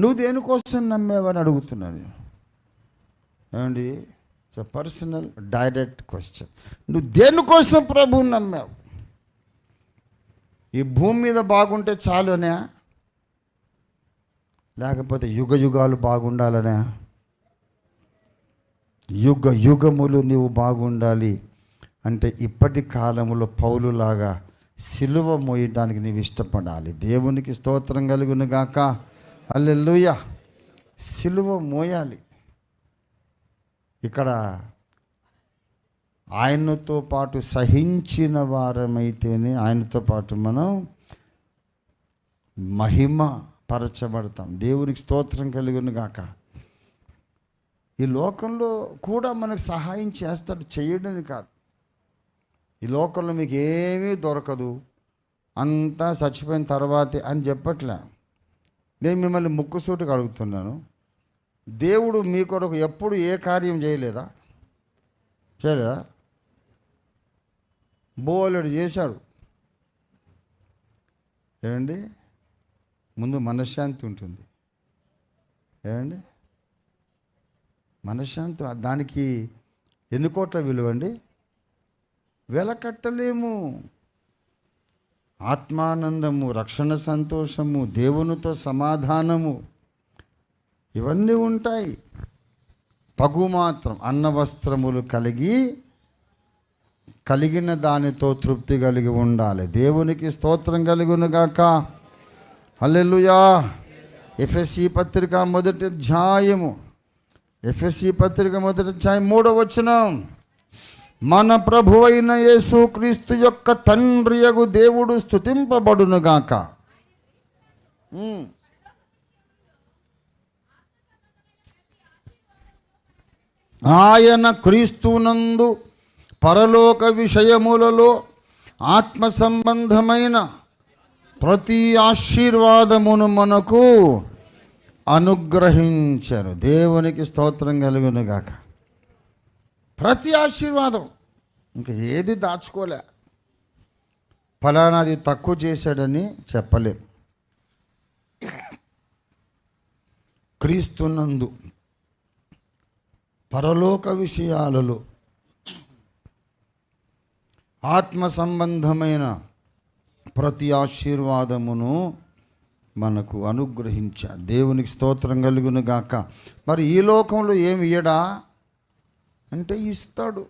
నువ్వు దేనికోసం నమ్మేవని అడుగుతున్నాను. ఏమండి, it's a personal direct question. నువ్వు దేనికోసం ప్రభువుని నమ్మావు? ఈ భూమి మీద బాగుంటే చాలునే, లేకపోతే యుగ యుగాలు బాగుండాలనే? యుగ యుగములు నీవు బాగుండాలి అంటే ఇప్పటి కాలంలో పౌలులాగా సిలువ మోయడానికి నీవు ఇష్టపడాలి. దేవునికి స్తోత్రం కలుగును గాక. హల్లెలూయా. సిలువ మోయాలి. ఇక్కడ ఆయనతో పాటు సహించిన వారమైతేనే ఆయనతో పాటు మనం మహిమ పరచబడతాం. దేవునికి స్తోత్రం కలుగును గాక. ఈ లోకంలో కూడా మనకు సహాయం చేస్తాడు, చేయడని కాదు. ఈ లోకంలో మీకు ఏమీ దొరకదు, అంతా చచ్చిపోయిన తర్వాతే అని చెప్పట్లే. నేను మిమ్మల్ని ముక్కుసూటిగా అడుగుతున్నాను, దేవుడు మీ కొరకు ఎప్పుడు ఏ కార్యం చేయలేదా? బోలెడు చేశాడు. ఏమండి, ముందు మనశ్శాంతి ఉంటుంది. ఏమండి, మనశ్శాంతి దానికి ఎన్ని కోట్ల విలువండి? వెలకట్టలేము. ఆత్మానందము, రక్షణ సంతోషము, దేవునితో సమాధానము, ఇవన్నీ ఉంటాయి. తగు మాత్రం అన్న వస్త్రములు కలిగిన దానితో తృప్తి కలిగి ఉండాలి. దేవునికి స్తోత్రం కలుగును గాక. హల్లెలూయా. ఎఫెసీ పత్రిక మొదటి అధ్యాయము 3వ వచనం, మన ప్రభువైన యేసుక్రీస్తు యొక్క తండ్రియగు దేవుడు స్తుతింపబడును గాక. ఆయన క్రీస్తునందు పరలోక విషయములలో ఆత్మ సంబంధమైన ప్రతి ఆశీర్వాదమును మనకు అనుగ్రహించను. దేవునికి స్తోత్రం కలుగును గాక. ప్రతి ఆశీర్వాదం, ఇంకా ఏది దాచుకోలే. ఫలానాది తక్కువ చేశాడని చెప్పలేం. క్రీస్తునందు పరలోక విషయాలలో ఆత్మ సంబంధమైన ప్రతి ఆశీర్వాదమును మనకు అనుగ్రహించాడు. దేవునికి స్తోత్రం కలుగును గాక. మరి ఈ లోకంలో ఏమి ఇయ్యడా అంటే ఇస్తాడు.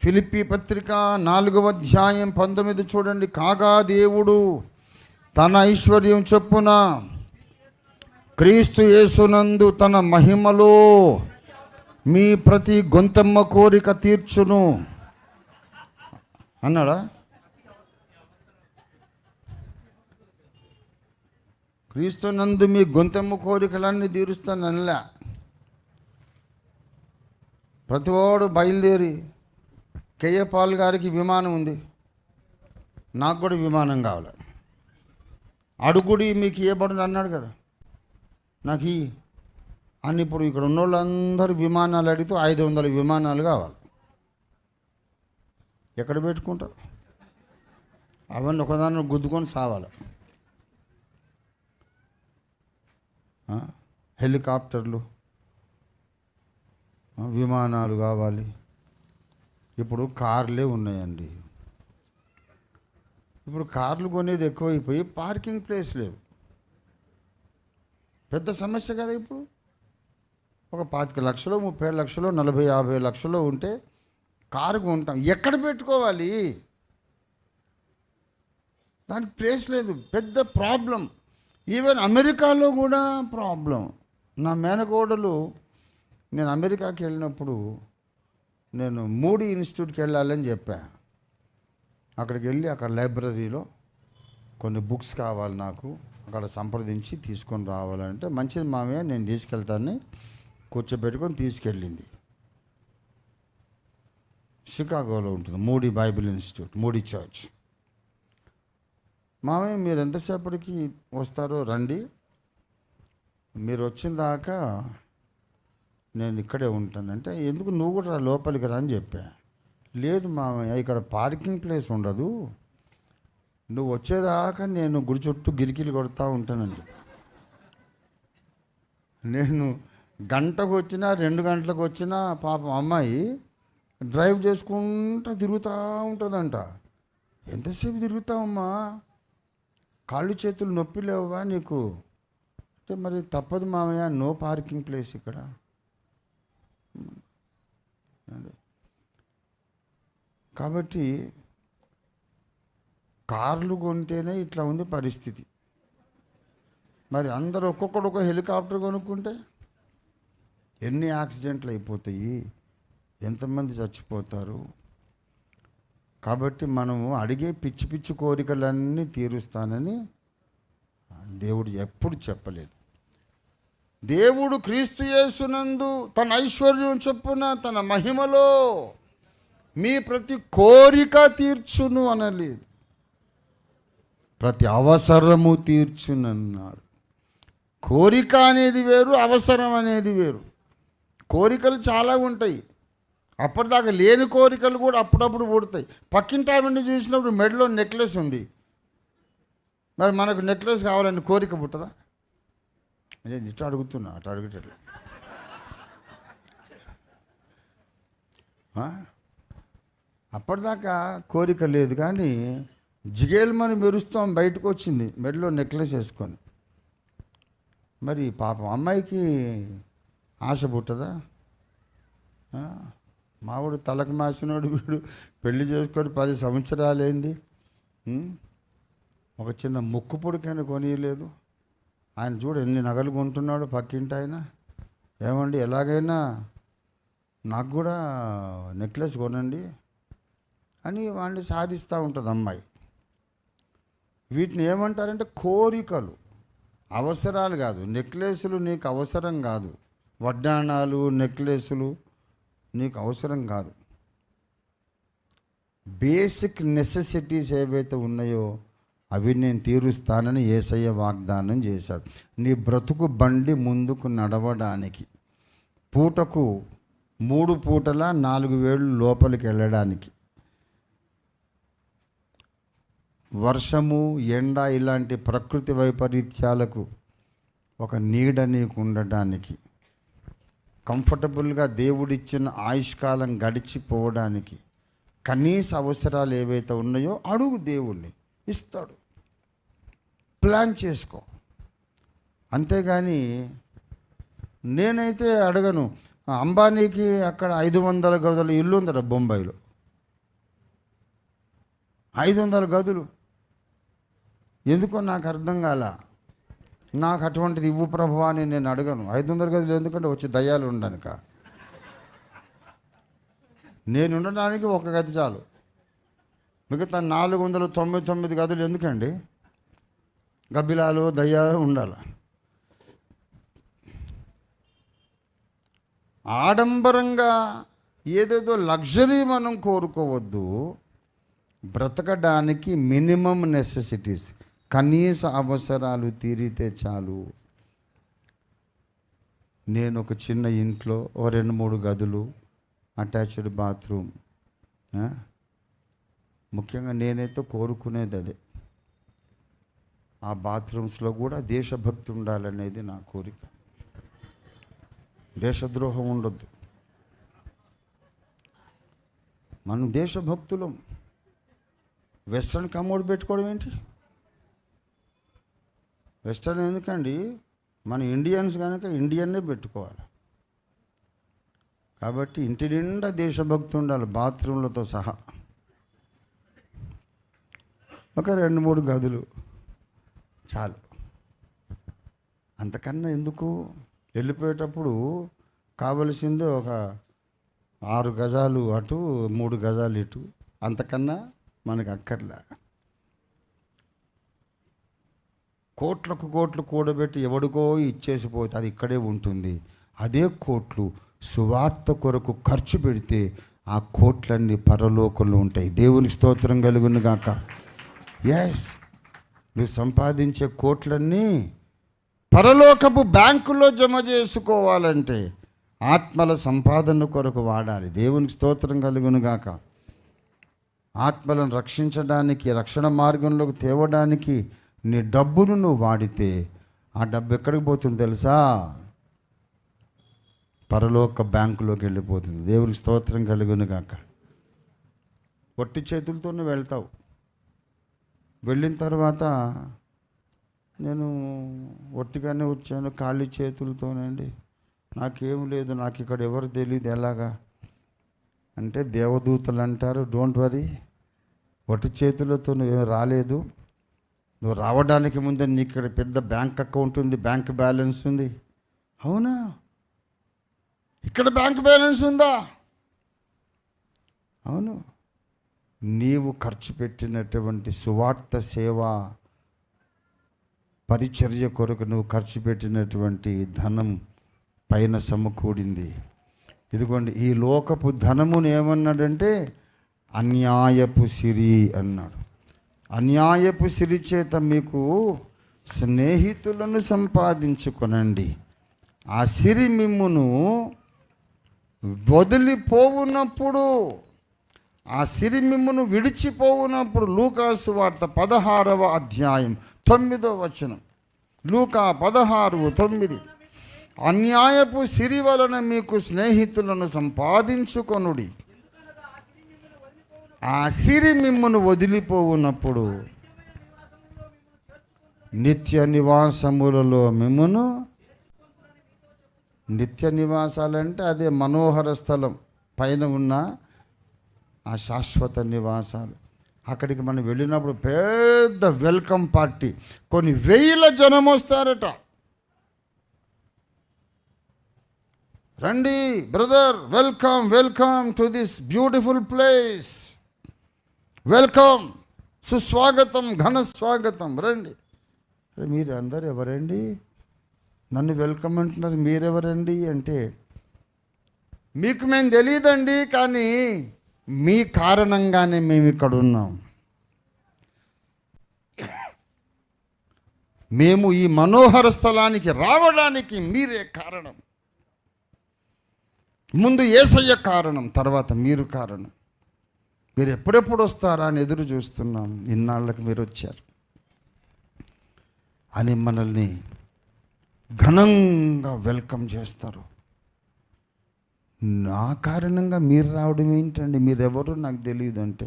ఫిలిప్పీ పత్రిక 4వ అధ్యాయం 19 చూడండి. కాగా దేవుడు తన ఐశ్వర్యం చొప్పున క్రీస్తు యేసునందు తన మహిమలో మీ ప్రతి గొంతెమ్మ కోరిక తీర్చును అన్నాడా? క్రీస్తునందు మీ గొంతెమ్మ కోరికలన్నీ తీరుస్తాను అనలే. ప్రతివాడు బయలుదేరి కేఏ పాల్ గారికి విమానం ఉంది, నాకు కూడా విమానం కావాలి, అడుగుడి మీకు ఇవ్వబడును అన్నాడు కదా, నాకు ఈ అని. ఇప్పుడు ఇక్కడ ఉన్న వాళ్ళందరూ విమానాలు అడిగితే 500 విమానాలు కావాలి. ఎక్కడ పెట్టుకుంటారు? అవన్నీ ఒకదాన్ని గుద్దుకొని సావాలి. హెలికాప్టర్లు, విమానాలు కావాలి. ఇప్పుడు కార్లే ఉన్నాయండి. ఇప్పుడు కార్లు కొనేది ఎక్కువైపోయి పార్కింగ్ ప్లేస్ లేదు. పెద్ద సమస్య కదా. ఇప్పుడు ఒక 25 లక్షలు, 30 లక్షలు, 40, 50 లక్షలు ఉంటే కారు కొంటాం. ఎక్కడ పెట్టుకోవాలి? దానికి ప్లేస్ లేదు. పెద్ద ప్రాబ్లం. ఈవెన్ అమెరికాలో కూడా ప్రాబ్లం. నా మేనకోడలు, నేను అమెరికాకి వెళ్ళినప్పుడు నేను మూడీ ఇన్స్టిట్యూట్కి వెళ్ళాలని చెప్పా. అక్కడికి వెళ్ళి అక్కడ లైబ్రరీలో కొన్ని బుక్స్ కావాలి నాకు, అక్కడ సంప్రదించి తీసుకొని రావాలంటే, మంచిది మామయ్య నేను తీసుకెళ్తానని కూర్చోబెట్టుకొని తీసుకెళ్ళింది. షికాగోలో ఉంటుంది moody Bible institute, moody church. మామయ్య మీరు ఎంతసేపటికి వస్తారో రండి, మీరు వచ్చిన దాకా నేను ఇక్కడే ఉంటానంటే, ఎందుకు నువ్వు కూడా లోపలికి రా అని చెప్పా. లేదు మామయ్య ఇక్కడ పార్కింగ్ ప్లేస్ ఉండదు, నువ్వు వచ్చేదాకా నేను గుడి చుట్టూ గిరికీలు కొడతా ఉంటానని చెప్పి. నేను గంటకు వచ్చినా 2 గంటలకు వచ్చినా పాపం అమ్మాయి డ్రైవ్ చేసుకుంటూ తిరుగుతూ ఉంటుందంట. ఎంతసేపు తిరుగుతావమ్మా, కాళ్ళు చేతులు నొప్పి లేవా నీకు అంటే, మరి తప్పదు మామయ్య, నో పార్కింగ్ ప్లేస్ ఇక్కడ. కాబట్టి కార్లు కొంటేనే ఇట్లా ఉంది పరిస్థితి. మరి అందరూ ఒక్కొక్కడు ఒక హెలికాప్టర్ కొనుక్కుంటే ఎన్ని యాక్సిడెంట్లు అయిపోతాయి, ఎంతమంది చచ్చిపోతారు. కాబట్టి మనము అడిగే పిచ్చి పిచ్చి కోరికలన్నీ తీరుస్తానని దేవుడు ఎప్పుడు చెప్పలేదు. దేవుడు క్రీస్తు యేసునందు తన ఐశ్వర్యం చొప్పున తన మహిమలో మీ ప్రతి కోరిక తీర్చును అనలేదు, ప్రతి అవసరము తీర్చునన్నాడు. కోరిక అనేది వేరు, అవసరం అనేది వేరు. కోరికలు చాలా ఉంటాయి, అప్పటిదాకా లేని కోరికలు కూడా అప్పుడప్పుడు పుడతాయి. పక్కింటి ఆవిడ్ని చూసినప్పుడు మెడలో నెక్లెస్ ఉంది, మరి మనకు నెక్లెస్ కావాలని కోరిక పుట్టదా? నేను ఇట్లా అడుగుతున్నా, అట్లా అడుగుతలే. అప్పటిదాకా కోరిక లేదు, కానీ జిగేల్మని మెరుస్తాం బయటకు వచ్చింది మెడలో నెక్లెస్ వేసుకొని. మరి పాపం అమ్మాయికి ఆశ పుట్టదా? మావాడు తలకు మాసినోడు, వీడు పెళ్లి చేసుకొని 10 సంవత్సరాలైంది, ఒక చిన్న ముక్కు పొడికైనా కొనియలేదు. ఆయన చూడు ఎన్ని నగలు కొంటున్నాడు పక్కింటి ఆయన. ఏమండి ఎలాగైనా నాకు కూడా నెక్లెస్ కొనండి అని వాడిని సాధిస్తూ ఉంటుంది అమ్మాయి. వీటిని ఏమంటారంటే కోరికలు, అవసరాలు కాదు. నెక్లెస్లు నీకు అవసరం కాదు, వడ్డాణాలు నెక్లెస్లు నీకు అవసరం కాదు. బేసిక్ నెసెసిటీస్ ఏవైతే ఉన్నాయో అవి నేను తీరుస్తానని యేసయ్య వాగ్దానం చేశాడు. నీ బ్రతుకు బండి ముందుకు నడవడానికి, పూటకు 3 పూటల 4 వేళ్ళు లోపలికి వెళ్ళడానికి, వర్షము ఎండ ఇలాంటి ప్రకృతి వైపరీత్యాలకు ఒక నీడ నీకు ఉండడానికి, కంఫర్టబుల్గా దేవుడిచ్చిన ఆయుష్కాలం గడిచిపోవడానికి కనీస అవసరాలు ఏవైతే ఉన్నాయో అడుగు, దేవుణ్ణి ఇస్తాడు. ప్లాన్ చేసుకో. అంతేగాని నేనైతే అడగను. అంబానీకి అక్కడ 500 గదుల ఇల్లు ఉందట బొంబాయిలో, 500 గదులు. ఎందుకో నాకు అర్థం కాల. నాకు అటువంటిది ఇవ్వు ప్రభువా అని నేను అడగను. 500 గదులు ఎందుకంటే వచ్చి దయ్యాలు ఉండడానిక? నేను ఉండడానికి 1 గది చాలు, మిగతా 499 గదులు ఎందుకండి? గబ్బిలాలు దయ్యాలు ఉండాలి. ఆడంబరంగా ఏదేదో లగ్జరీ మనం కోరుకోవద్దు. బ్రతకడానికి మినిమం నెసెసిటీస్, కనీస అవసరాలు తీరితే చాలు. నేను ఒక చిన్న ఇంట్లో 2-3 గదులు, అటాచ్డ్ బాత్రూమ్, ముఖ్యంగా నేనైతే కోరుకునేది అదే. ఆ బాత్రూమ్స్లో కూడా దేశభక్తి ఉండాలనేది నా కోరిక. దేశద్రోహం ఉండొద్దు. మనం దేశభక్తులం. వెస్ట్రన్ కమోడ్ పెట్టుకోవడం ఏంటి? వెస్ట్రన్ ఎందుకండి? మన ఇండియన్స్ కనుక ఇండియన్నే పెట్టుకోవాలి. కాబట్టి ఇంటి నిండా దేశభక్తి ఉండాలి, బాత్రూంలతో సహా. ఒక 2-3 గదులు చాలు. అంతకన్నా ఎందుకు? వెళ్ళిపోయేటప్పుడు కావలసింది ఒక 6 గజాలు అటు, 3 గజాలు ఇటు, అంతకన్నా మనకు అక్కర్లే. కోట్లకు కోట్లు కూడబెట్టి ఎవడికో ఇచ్చేసిపోతే అది ఇక్కడే ఉంటుంది. అదే కోట్లు సువార్త కొరకు ఖర్చు పెడితే ఆ కోట్లన్నీ పరలోకంలో ఉంటాయి. దేవునికి స్తోత్రం కలుగును గాక. ఎస్, నువ్వు సంపాదించే కోట్లన్నీ పరలోకపు బ్యాంకులో జమ చేసుకోవాలంటే ఆత్మల సంపాదన కొరకు వాడాలి. దేవునికి స్తోత్రం కలుగును గాక. ఆత్మలను రక్షించడానికి, రక్షణ మార్గంలోకి తేవడానికి నీ డబ్బును నువ్వు వాడితే ఆ డబ్బు ఎక్కడికి పోతుంది తెలుసా? పరలోక బ్యాంకులోకి వెళ్ళిపోతుంది. దేవునికి స్తోత్రం కలుగును గాక. ఒట్టి చేతులతోనే వెళ్తావు. వెళ్ళిన తర్వాత నేను ఒట్టిగానే వచ్చాను, ఖాళీ చేతులతోనండి, నాకేం లేదు, నాకు ఇక్కడ ఎవరు తెలియదు ఎలాగా అంటే, దేవదూతలు అంటారు, డోంట్ వరీ, ఒట్టి చేతులతో నువ్వు రాలేదు, నువ్వు రావడానికి ముందే నీకు ఇక్కడ పెద్ద బ్యాంక్ అకౌంట్ ఉంది, బ్యాంక్ బ్యాలెన్స్ ఉంది. అవునా, ఇక్కడ బ్యాంక్ బ్యాలెన్స్ ఉందా? అవును. నీవు ఖర్చు పెట్టినటువంటి సువార్త సేవ పరిచర్య కొరకు నువ్వు ఖర్చు పెట్టినటువంటి ధనం పైన సమకూడింది. ఇదిగోండి, ఈ లోకపు ధనమును ఏమన్నాడంటే అన్యాయపు సిరి అన్నాడు. అన్యాయపు సిరి చేత మీకు స్నేహితులను సంపాదించుకొనండి. ఆ సిరి మిమ్మును వదిలిపోవునప్పుడు, ఆ సిరి మిమ్మును విడిచిపోవునప్పుడు, లూకా సువార్త 16వ అధ్యాయం 9వ వచనం, లూకా 16:9, అన్యాయపు సిరి వలన మీకు స్నేహితులను సంపాదించుకొనుడి, ఆ సిరి మిమ్మును వదిలిపోవునప్పుడు నిత్య నివాసములలో మిమ్మును, నిత్య నివాసాలంటే అదే మనోహర స్థలం పైన ఉన్న ఆ శాశ్వత నివాసాలు. అక్కడికి మనం వెళ్ళినప్పుడు పెద్ద వెల్కమ్ పార్టీ, కొన్ని వేల జనం వస్తారట. రండి brother, welcome welcome to this beautiful place, welcome, సుస్వాగతం, ఘన స్వాగతం, రండి. మీరు అందరు ఎవరండి, నన్ను వెల్కమ్ అంటున్నారు, మీరెవరండి అంటే, మీకు మేము తెలియదండి, కానీ మీ కారణంగానే మేము ఇక్కడ ఉన్నాం. మేము ఈ మనోహర స్థలానికి రావడానికి మీరే కారణం. ముందు యేసయ్య కారణం, తర్వాత మీరు కారణం. మీరు ఎప్పుడెప్పుడు వస్తారా అని ఎదురు చూస్తున్నాం, ఇన్నాళ్ళకి మీరు వచ్చారు అని మనల్ని ఘనంగా వెల్కమ్ చేస్తారు. నా కారణంగా మీరు రావడం ఏంటండి, మీరెవరో నాకు తెలియదు అంటే,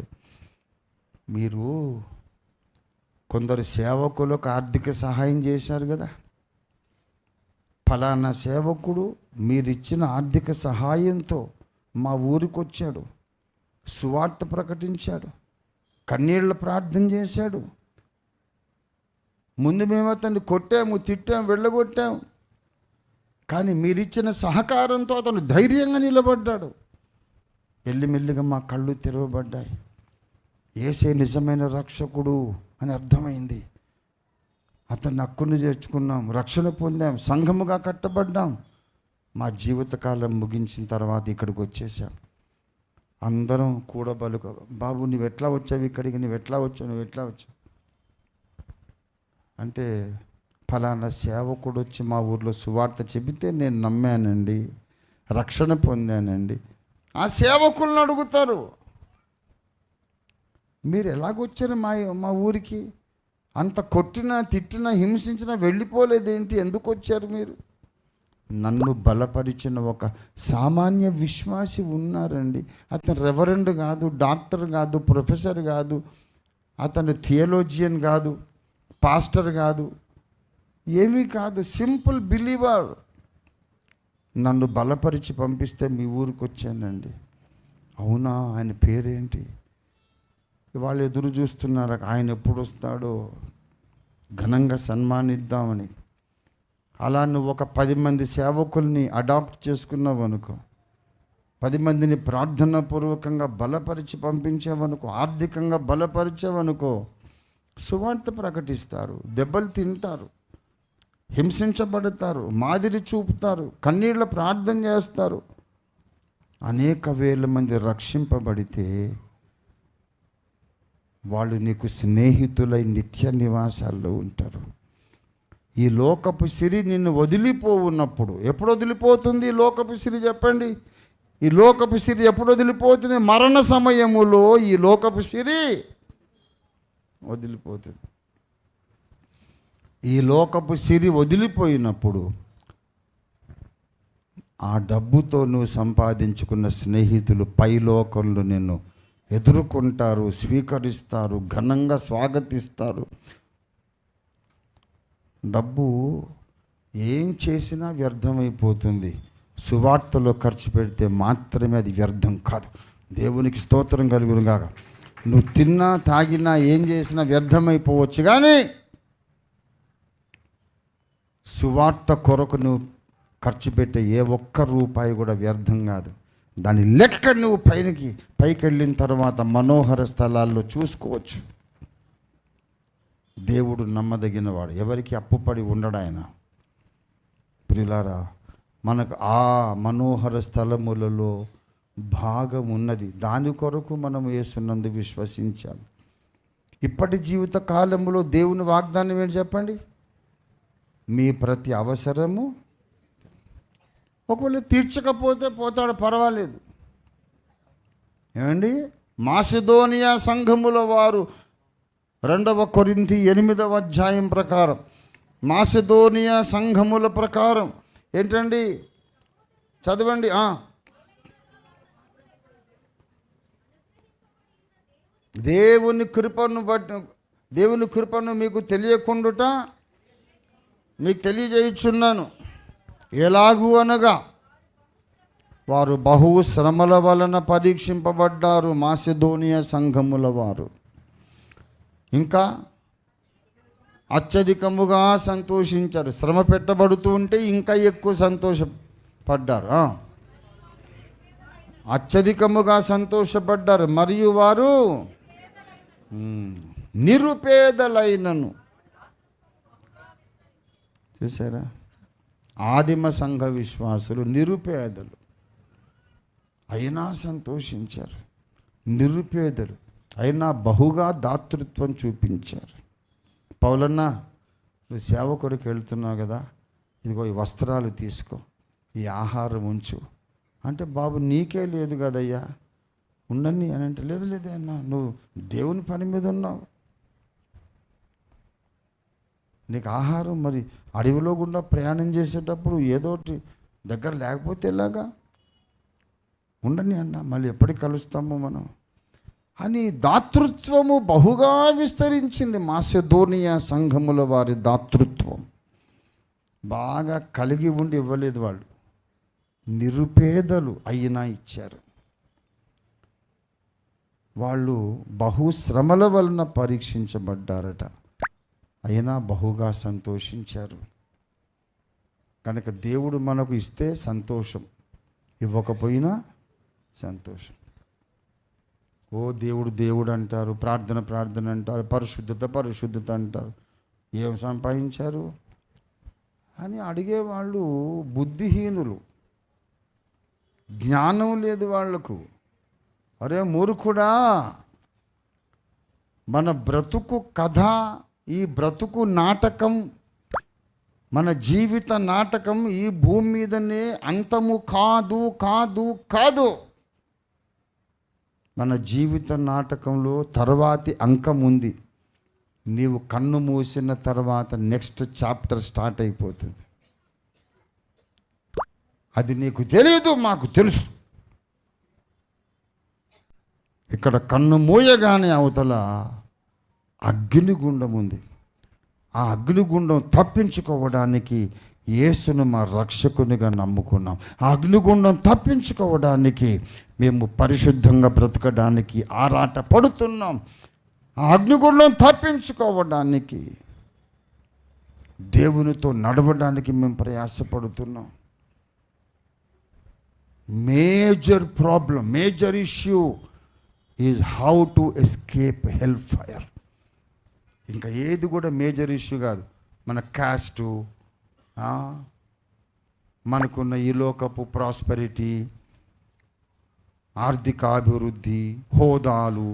మీరు కొందరు సేవకులకు ఆర్థిక సహాయం చేశారు కదా, ఫలానా సేవకుడు మీరిచ్చిన ఆర్థిక సహాయంతో మా ఊరికి వచ్చాడు, సువార్త ప్రకటించాడు, కన్నీళ్ళ ప్రార్థన చేశాడు. ముందు మేము అతన్ని కొట్టాము, తిట్టాము, వెళ్ళగొట్టాము, కానీ మీరిచ్చిన సహకారంతో అతను ధైర్యంగా నిలబడ్డాడు. మెల్లిమెల్లిగా మా కళ్ళు తెరవబడ్డాయి. యేసే నిజమైన రక్షకుడు అని అర్థమైంది. అతన్ని హక్కును చేర్చుకున్నాం, రక్షణ పొందాం, సంఘముగా కట్టబడ్డాం. మా జీవితకాలం ముగించిన తర్వాత ఇక్కడికి వచ్చేసాం. అందరం కూడబలుక, బాబు నువ్వు ఎట్లా వచ్చావు ఇక్కడికి, నువ్వు ఎట్లా వచ్చావు అంటే, ఫలానా సేవకుడు వచ్చి మా ఊర్లో సువార్త చెబితే నేను నమ్మానండి, రక్షణ పొందానండి. ఆ సేవకులను అడుగుతారు, మీరు ఎలాగొచ్చారు మా ఊరికి, అంత కొట్టినా తిట్టినా హింసించినా వెళ్ళిపోలేదేంటి, ఎందుకు వచ్చారు మీరు? నన్ను బలపరిచిన ఒక సామాన్య విశ్వాసి ఉన్నారండి. అతను రెవరెండ్ కాదు, డాక్టర్ కాదు, ప్రొఫెసర్ కాదు, అతను థియోలోజియన్ కాదు, పాస్టర్ కాదు, ఏమీ కాదు, సింపుల్ బిలీవర్. నన్ను బలపరిచి పంపిస్తే మీ ఊరికి వచ్చానండి. అవునా, ఆయన పేరేంటి? వాళ్ళు ఎదురు చూస్తున్నారు, ఆయన ఎప్పుడు వస్తాడో ఘనంగా సన్మానిద్దామని. అలా నువ్వు ఒక 10 మంది సేవకుల్ని అడాప్ట్ చేసుకున్నావు అనుకో, 10 మందిని ప్రార్థనాపూర్వకంగా బలపరిచి పంపించావనుకో, ఆర్థికంగా బలపరిచావనుకో, సువార్త ప్రకటిస్తారు, దెబ్బలు తింటారు, హింసించబడతారు, మాదిరి చూపుతారు, కన్నీళ్ళ ప్రార్థన చేస్తారు. అనేక వేల మంది రక్షింపబడితే వాళ్ళు నీకు స్నేహితులై నిత్య నివాసాల్లో ఉంటారు. ఈ లోకపు సిరి నిన్ను వదిలిపోవున్నప్పుడు, ఎప్పుడు వదిలిపోతుంది ఈ లోకపు సిరి చెప్పండి? ఈ లోకపు సిరి ఎప్పుడు వదిలిపోతుంది? మరణ సమయములో ఈ లోకపు సిరి వదిలిపోతుంది. ఈ లోకపు సిరి వదిలిపోయినప్పుడు ఆ డబ్బుతో నువ్వు సంపాదించుకున్న స్నేహితులు పైలోకంలో నిన్ను ఎదుర్కొంటారు, స్వీకరిస్తారు, ఘనంగా స్వాగతిస్తారు. డబ్బు ఏం చేసినా వ్యర్థమైపోతుంది. సువార్తలో ఖర్చు పెడితే మాత్రమే అది వ్యర్థం కాదు. దేవునికి స్తోత్రం కలుగును గాక. నువ్వు తిన్నా తాగినా ఏం చేసినా వ్యర్థమైపోవచ్చు, కానీ సువార్త కొరకు నువ్వు ఖర్చు పెట్టే ఏ ఒక్క రూపాయి కూడా వ్యర్థం కాదు. దాని లెక్క నువ్వు పైకి వెళ్ళిన తర్వాత మనోహర స్థలాల్లో చూసుకోవచ్చు. దేవుడు నమ్మదగినవాడు, ఎవరికి అప్పుపడి ఉండడు ఆయన. ప్రియులారా, మనకు ఆ మనోహర స్థలములలో భాగం ఉన్నది. దాని కొరకు మనం యేసునందు విశ్వసించాలి. ఇప్పటి జీవిత కాలంలో దేవుని వాగ్దానం ఏంటి చెప్పండి? మీ ప్రతి అవసరము, ఒకవేళ తీర్చకపోతే పోతాడు, పర్వాలేదు. ఏమండి, మాసిదోనియా సంఘముల వారు 2 కొరింథీ 8వ అధ్యాయం ప్రకారం, మాసిదోనియా సంఘముల ప్రకారం ఏంటండి, చదవండి. దేవుని కృపను మీకు తెలియకుండుట మీకు తెలియజేయుచున్నాను. ఎలాగూ అనగా, వారు బహు శ్రమల వలన పరీక్షింపబడ్డారు, మాసిదోనియా సంఘముల వారు. ఇంకా అత్యధికముగా సంతోషించారు. శ్రమ పెట్టబడుతూ ఉంటే ఇంకా ఎక్కువ సంతోషపడ్డారు. అత్యధికముగా సంతోషపడ్డారు. మరియు వారు నిరుపేదలైనను. చూసారా, ఆదిమ సంఘ విశ్వాసులు నిరుపేదలు అయినా సంతోషించారు. నిరుపేదలు అయినా బహుగా దాతృత్వం చూపించారు. పౌలన్న, నువ్వు సేవ కొరకు వెళ్తున్నావు కదా, ఇదిగో ఈ వస్త్రాలు తీసుకో, ఈ ఆహారం ఉంచు అంటే, బాబు నీకే లేదు కదయ్యా, ఉండని అని అంటే, లేదు లేదే అన్న, నువ్వు దేవుని పని మీద ఉన్నావు, నీకు ఆహారం మరి అడవిలో గుండా ప్రయాణం చేసేటప్పుడు ఏదోటి దగ్గర లేకపోతే ఎలాగా, ఉండని అన్న, మళ్ళీ ఎప్పటికి కలుస్తామో మనం అని దాతృత్వము బహుగా విస్తరించింది. మాసిదోనియా సంఘముల వారి దాతృత్వం బాగా కలిగి ఉండి ఇవ్వలేదు వాళ్ళు, నిరుపేదలు అయినా ఇచ్చారు. వాళ్ళు బహుశ్రమల వలన పరీక్షించబడ్డారట, అయినా బహుగా సంతోషించారు. కనుక దేవుడు మనకు ఇస్తే సంతోషం, ఇవ్వకపోయినా సంతోషం. ఓ దేవుడు దేవుడు అంటారు, ప్రార్థన అంటారు, పరిశుద్ధత అంటారు. ఏం సంపాదించారు అని అడిగేవాళ్ళు బుద్ధిహీనులు, జ్ఞానం లేదు వాళ్లకు. అరే మూర్ఖుడా, మన బ్రతుకు కథ, ఈ బ్రతుకు నాటకం, మన జీవిత నాటకం ఈ భూమి మీదనే అంతము కాదు కాదు కాదు. మన జీవిత నాటకంలో తర్వాతి అంకం ఉంది. నీవు కన్ను మూసిన తర్వాత నెక్స్ట్ చాప్టర్ స్టార్ట్ అయిపోతుంది. అది నీకు తెలియదు, మాకు తెలుసు. ఇక్కడ కన్ను మూయగానే అవతల అగ్నిగుండం ఉంది. ఆ అగ్నిగుండం తప్పించుకోవడానికి యేసును మా రక్షకునిగా నమ్ముకున్నాం. ఆ అగ్నిగుండం తప్పించుకోవడానికి మేము పరిశుద్ధంగా బ్రతకడానికి ఆరాట పడుతున్నాం. ఆ అగ్నిగుండం తప్పించుకోవడానికి, దేవునితో నడవడానికి మేము ప్రయాసపడుతున్నాం. Major problem, major issue is how to escape hell fire. ఇంకా ఏది కూడా మేజర్ ఇష్యూ కాదు. మన కాస్టు, మనకున్న ఈ లోకపు ప్రాస్పెరిటీ, ఆర్థిక అభివృద్ధి, హోదాలు,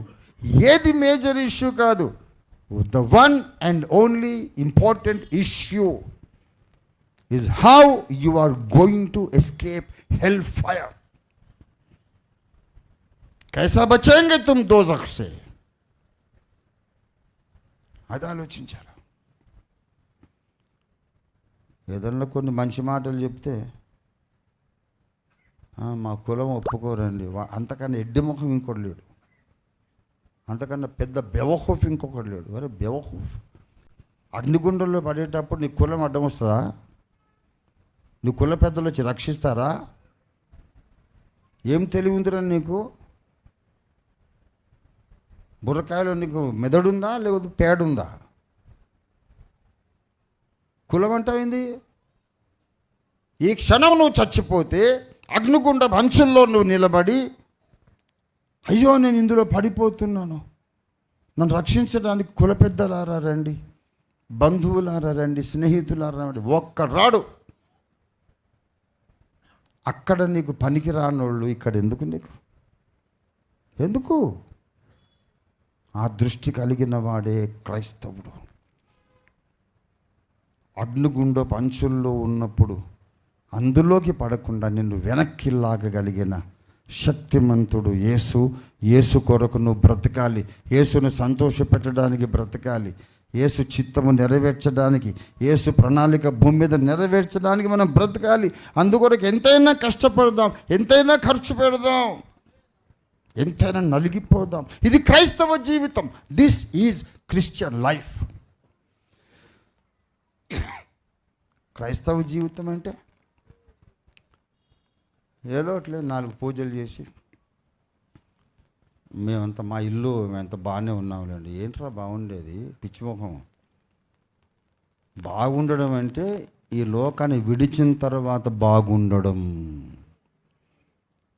ఏది మేజర్ ఇష్యూ కాదు. The one and only important issue is how you are going to escape hell fire. कैसा बचेंगे तुम दोज़ख से, అది ఆలోచించారు. ఏదన్నా కొన్ని మంచి మాటలు చెప్తే మా కులం ఒప్పుకోరండి. అంతకన్నా ఎడ్డి ముఖం ఇంకోటి లేడు, అంతకన్నా పెద్ద బెవహూఫ్ ఇంకొకటి లేడు. వరే బెవహూఫ్, అగ్నిగుండంలో పడేటప్పుడు నీ కులం అడ్డం వస్తుందా? నీ కుల పెద్దలు వచ్చి రక్షిస్తారా? ఏం తెలివి ఉందిరా నీకు? బుర్రకాయలో నీకు మెదడుందా లేకపోతే పేడుందా? కులం అంటావేంది? ఈ క్షణం నువ్వు చచ్చిపోతే అగ్నిగుండ అంచుల్లో నువ్వు నిలబడి, అయ్యో నేను ఇందులో పడిపోతున్నాను, నన్ను రక్షించడానికి కుల పెద్దలారా రండి, బంధువులారా రండి, స్నేహితులారా రండి, ఒక్క రాడు. అక్కడ నీకు పనికి రానోళ్ళు ఇక్కడ ఎందుకు? నీకు ఎందుకు? ఆ దృష్టి కలిగిన వాడే క్రైస్తవుడు. అగ్నిగుండపు అంచుల్లో ఉన్నప్పుడు అందులోకి పడకుండా నిన్ను వెనక్కి లాగగలిగిన శక్తిమంతుడు యేసు. యేసు కొరకు నువ్వు బ్రతకాలి, యేసును సంతోషపెట్టడానికి బ్రతకాలి, యేసు చిత్తము నెరవేర్చడానికి, యేసు ప్రణాళిక భూమి మీద నెరవేర్చడానికి మనం బ్రతకాలి. అందుకొరకు ఎంతైనా కష్టపడదాం, ఎంతైనా ఖర్చు పెడదాం, ఎంతైనా నలిగిపోదాం. ఇది క్రైస్తవ జీవితం. This is Christian life. క్రైస్తవ జీవితం అంటే ఏదో అట్లే 4 పూజలు చేసి మేమంతా మా ఇల్లు మేమంతా బాగానే ఉన్నాంలేండి. ఏంట్రా బాగుండేది? పిచ్చిముఖం. బాగుండడం అంటే ఈ లోకాన్ని విడిచిన తర్వాత బాగుండడం.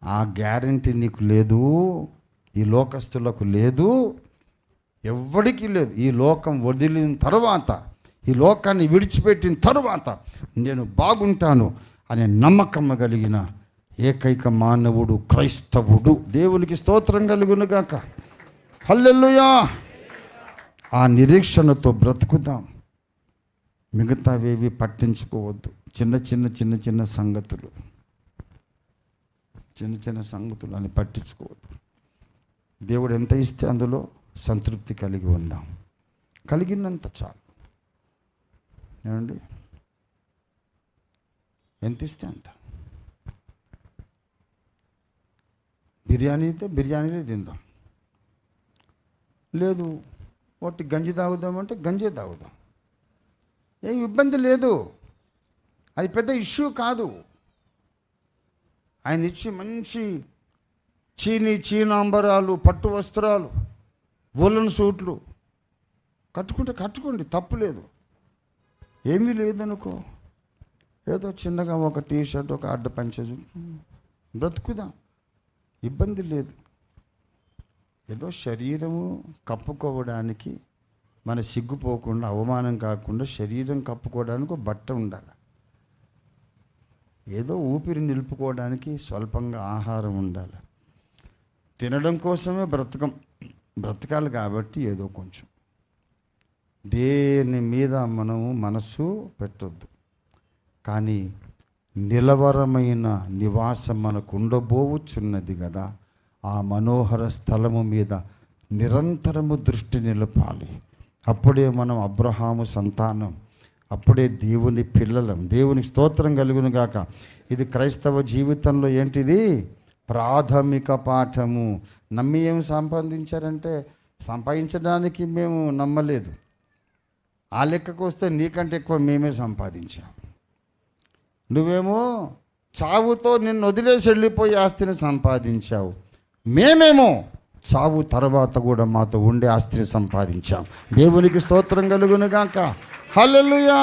ఆ గ్యారంటీ నీకు లేదు, ఈ లోకస్తులకు లేదు, ఎవ్వడికి లేదు. ఈ లోకం వదిలిన తర్వాత, ఈ లోకాన్ని విడిచిపెట్టిన తరువాత నేను బాగుంటాను అనే నమ్మకం కలిగిన ఏకైక మానవుడు క్రైస్తవుడు. దేవునికి స్తోత్రం కలుగునుగాక. హల్లెలూయా. ఆ నిరీక్షణతో బ్రతుకుదాం. మిగతావేవి పట్టించుకోవద్దు. చిన్న సంగతులు, చిన్న సంగతులు అని పట్టించుకోవద్దు. దేవుడు ఎంత ఇస్తే అందులో సంతృప్తి కలిగి ఉందాం. కలిగినంత చాలు. ఏమండి? ఎంత ఇస్తే అంత. బిర్యానీ అయితే బిర్యానీలే తిందాం. లేదు ఒకటి గంజి తాగుదామంటే గంజే తాగుదాం. ఏం ఇబ్బంది లేదు. అది పెద్ద ఇష్యూ కాదు. ఆయన ఇచ్చి మంచి చీనాంబరాలు, పట్టు వస్త్రాలు, వూలన్ సూట్లు కట్టుకోండి, తప్పు లేదు. ఏమీ లేదనుకో, ఏదో చిన్నగా ఒక టీషర్ట్, ఒక అడ్డ పంచజు బ్రతుకుదాం, ఇబ్బంది లేదు. ఏదో శరీరము కప్పుకోవడానికి, మన సిగ్గుపోకుండా, అవమానం కాకుండా శరీరం కప్పుకోవడానికి ఒక బట్ట ఉండాలి. ఏదో ఊపిరి నిలుపుకోవడానికి స్వల్పంగా ఆహారం ఉండాలి. తినడం కోసమే బ్రతకాలి కాబట్టి ఏదో కొంచెం. దేని మీద మనము మనసు పెట్టొద్దు. కానీ నిలవరమైన నివాసం మనకు ఉండబోవుచున్నది కదా, ఆ మనోహర స్థలము మీద నిరంతరము దృష్టి నిలపాలి. అప్పుడే మనం అబ్రహాము సంతానం, అప్పుడే దేవుని పిల్లలం. దేవునికి స్తోత్రం కలుగును గాక. ఇది క్రైస్తవ జీవితంలో ఏంటిది? ప్రాథమిక పాఠము. నమ్మి ఏమి సంపాదించారంటే, సంపాదించడానికి మేము నమ్మలేదు. ఆ లెక్కకు వస్తే నీకంటే ఎక్కువ మేమే సంపాదించాం. నువ్వేమో చావుతో నిన్ను వదిలేసి వెళ్ళిపోయి ఆస్తిని సంపాదించావు. మేమేమో చావు తర్వాత కూడా మాతో ఉండే ఆస్తిని సంపాదించాం. దేవునికి స్తోత్రం కలుగును గాక. హల్లెలూయా.